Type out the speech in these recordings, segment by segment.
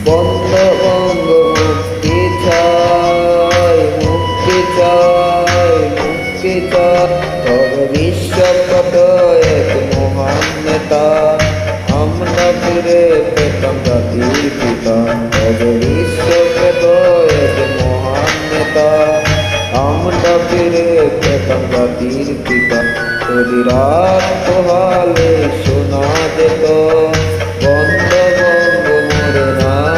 বঙ্গবঙ্গ মুক্তি চাই, মুক্তি চাই, মুক্তি চাই। তবে বিশ্বকত এক মহান নেতা, আমরা ফিরে পেতাম জাতির পিতা। তবে বিশ্বকত এক মহান নেতা, আমরা ফিরে পেতাম জাতির পিতা। যদি রাত পোহালে শোনা যেত বঙ্গবঙ্গ মরে নাই।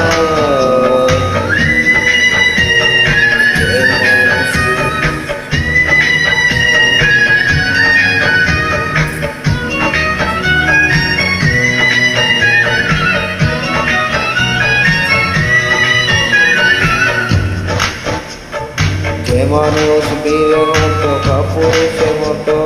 যে মানুষ বীরের মতো কাপুরুষের মতো